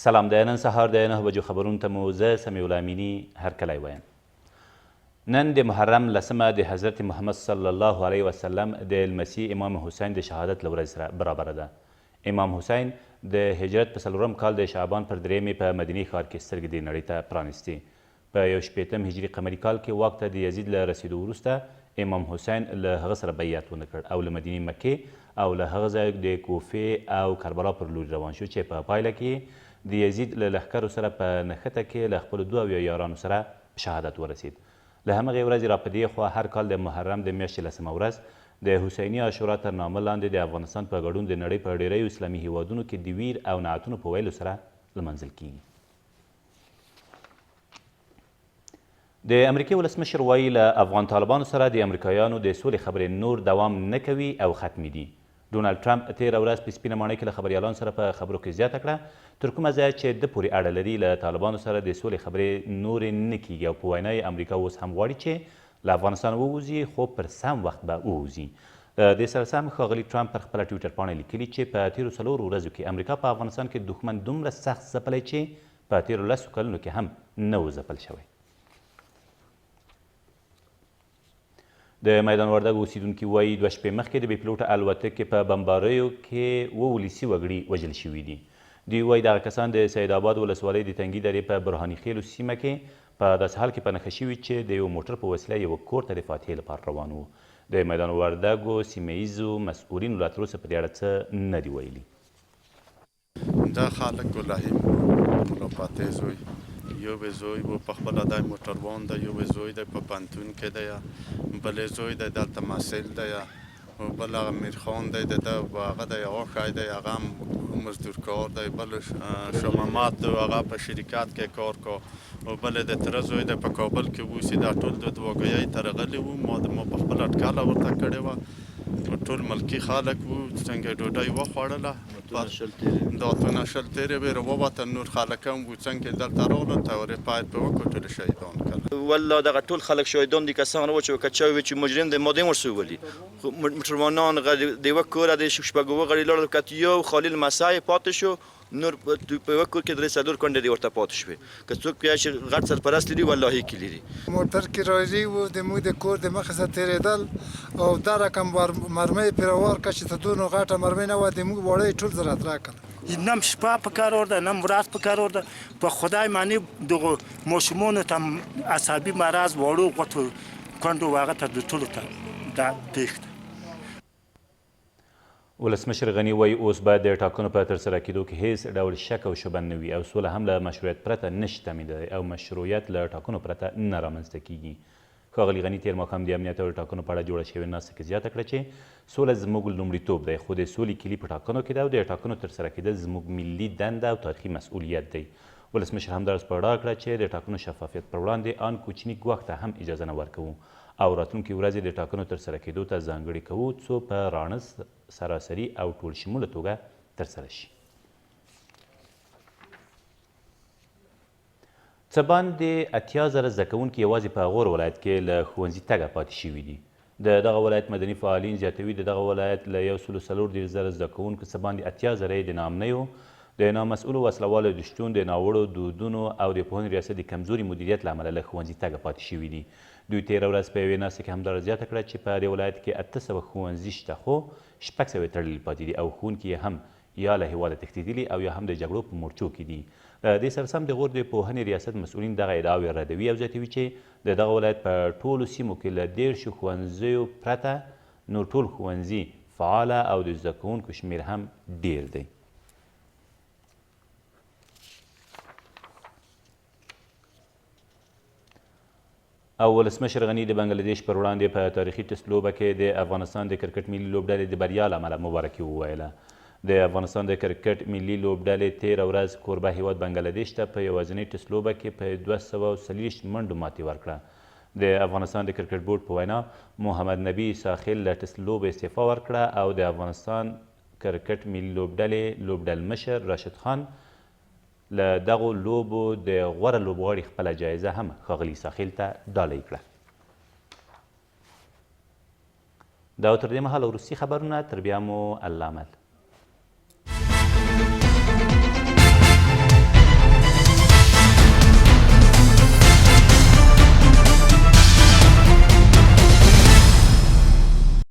سلام، د نن سهار د 9 بجو خبرونو ته مو زه سمیع الله امینی هرکلی وایم. نن د محرم لسمه د حضرت محمد صلی الله علیه وسلم د لمسي امام حسین د شهادت له ورځې سره برابره ده. امام حسین د هجرت په 4 کال د شعبان پر 3 په مدینې ښار کې سترګې د نړۍ ته پرانیستې. په 1 هجري قمري کال کې واک ته د یزید له رسېدو وروسته امام حسین له هغه سره بیعت ونه کړ او له مدینې مکې او له هغه ځایه د کوفې او کربلا پر لوري روان شو چې په پایله کې د یزید له لښکرو سره په نښته کې له خپلو 2 یارانو سره شهادت ورسید. له همغې ورځې را په دې خوا هر کال د محرم د میاشتې 10مه ورځ د حسیني عاشورا تر نامه لاندې د افغانستان په ګډون د نړۍ په ډیریو اسلامي هیوادونو کې د ویر او نعتونو په ویلو سره لمانځل کیږي. د امریکې ولسمشر وایي له افغان طالبانو سره د امریکایانو د سولې خبرې نور دوام نه کوي او ختمي دي. ډونالډ ټرمپ تېره ورځ په سپینه ماڼۍ کې له خبریالانو سره په خبرو کې زیاته کړه تر کومه ځایه چې ده پورې اړه لري له طالبانو سره د سولې خبرې نورې نه کیږي او په وینا یې امریکا اوس هم غواړي چې له افغانستان ووځي خو پر سم وخت به ووځي. د سره سم ښاغلي ټرمپ پر خپله ټویټر پاڼه لیکلي چې په تېرو 4 ورځو کې امریکا په افغانستان کې دښمن دومره سخت ځپلی چې په تېرو 10 کلونو کې هم نه و ځپل شوی. د میدان وردګ اوسیدونکي وایي 2 شپې مخکې د بې پیلوټه الوتکې په بمباریو کې 2 ولسي وګړي وژل شوي دي. دوی وایي دغه کسان د سید آباد ولسوالۍ د تنګي درې په برهاني خیلو سیمه کې په داسې حال کې په نښه شوي چې د یو موټر په وسیله یوه کور ته د فاتحې لپاره روان وو. د میدان وردګو سیمه ییزو مسؤلینو لا تر اوسه په دې اړه څه نه دي ویلي. دا خلک ګلهیم ملا فاتح زوی یو به زوی و په خپله دی موټروان دی، یو به زوی دی په پوهنتون کې دی، بل زوی دی دلته محصل دی، بل هغه میرخان دی د ده هغه دی هغه ښی دی هغه هم مزدور کار دی، بل شاه محمد هغه په شرکت کې کار کو، بل د تره زوی دی په کابل کې اوسي. دا ټول د دواګیۍ ته راغلي وو. ما په خپله اټکله ورته کړې وه. ټول ملکي خلک وو، څنګه ډوډۍ وخوړله. دا اتونه شل تېرې وې راووتل، نور خلک هم وو څنګه دلته راغلل تورې پایل پرې وکړو، ټول شهیدان کړل. والله دغه ټول خلک شهیدان دي، کسان وو چې که چا وي چې مجرم دی ما دې ورسو ولي. خو موټروانان د یوه کوره د شپږ غړي لاړل، که یو خلیل مسای پاتې شو، نور په یوه کور کې 3 کونډې دې ورته پاتې شوې. که څوک بیا چې غټ سرپرست لري والله کې لري. موټر کې راځي و د موږ د کور د مخې څخه تېرېدل او دا رقم مرمۍ پرې ورکړه چې ته دونه غټه مرمۍ نه وه، د موږ وړۍ ټول زراعت راکړل. نم شپه په کار ورده، نم ورځ په کار ورده. په خدای معنی دغه ماشومانو ته عصبي مرض واړو غوټو کونډو هغه ته د ټولو ته دا پېښ ده. ولسمشر غني وایي اوس باید د ټاکنو په ترسره کېدو کې هیڅ ډول شک او شبه نه وي او سوله هم له مشروعیت پرته نشي تامینېدلی او مشروعیت له ټاکنو پرته نه رامنځته کیږي. ښاغلي غني تېر ماښام د امنیت او ټاکنو په اړه جوړه شوې ناستې کې زیاته کړه چې سوله زموږ لومړیتوب دی، خو د سولې کلي په ټاکنو کې ده او د ټاکنو ترسره کېدل زموږ ملي دنده او تاریخي مسؤلیت دی. ولسمشر همداراز په ډاګ کړه چې د ټاکنو شفافیت پر وړاندې ان کوچني ګواښ ته هم اجازه نه ورکوو او راتلونکي ورځې د ټاکنو ترسره کېدو ته ځانګړې کوو څو په راڼه سراسري او ټول شموله توګه ترسره شي. څه باندې 80,000 زده کوونکي یوازې په غور ولایت کې له ښوونځي تګه پاتې شوي دي. د دغه ولایت مدني فعالین زیاتوي د دغه ولایت له 140,000 زده کوونکو څه باندې 80,000 یې د ناامنیو، د نامسؤلو وسلوالو د شتون، د ناوړو دودونو او د پوهنې ریاست د کمزوري مدیریت له امله له ښوونځي تګه پاتې شوي دي. دوی تېره ورځ په یوې ناستې کې همداراز زیاته کړه چې په دې ولایت کې 800 ښوونځي شته خو 600 یې تړلي پاتې دي او ښوونکي یې هم یا له هېواده تښتېدلي او یا هم د جګړو په مورچو کې دي. دې سره سم د غور د پوهنې ریاست مسؤلین دغه ادعاوې ردوي او زیاتوي چې د دغه ولایت په ټولو سیمو کې له 10 ښوونځیو پرته نور ټول ښوونځي فعاله او د زده کوونکو شمېر هم ډېر دی. او ولسمشر غني د بنګلادیش پر وړاندې په تاریخي ټسټ لوبه کې د افغانستان د کرکټ ملي لوبډلې د بریا له امله مبارکي وویله. د افغانستان د کرکټ ملي لوبډلې تېره ورځ کوربه هیواد بنګلادیش ته په یوازینۍ ټسټ لوبه کې په 240 منډو ماتې ورکړه. د افغانستان د کرکټ بورډ په وینا محمد نبي ساخل له ټسټ لوبې استعفا ورکړه او د افغانستان کرکټ ملي لوبډلې لوبډل مشر راشد خان له دغو لوبو د غوره لوبغاړي خپله جایزه هم ښاغلي ساخیل ته ډالۍ کړه. دا تر دې مهاله وروستي خبرونه، تر بیا مو الله مل.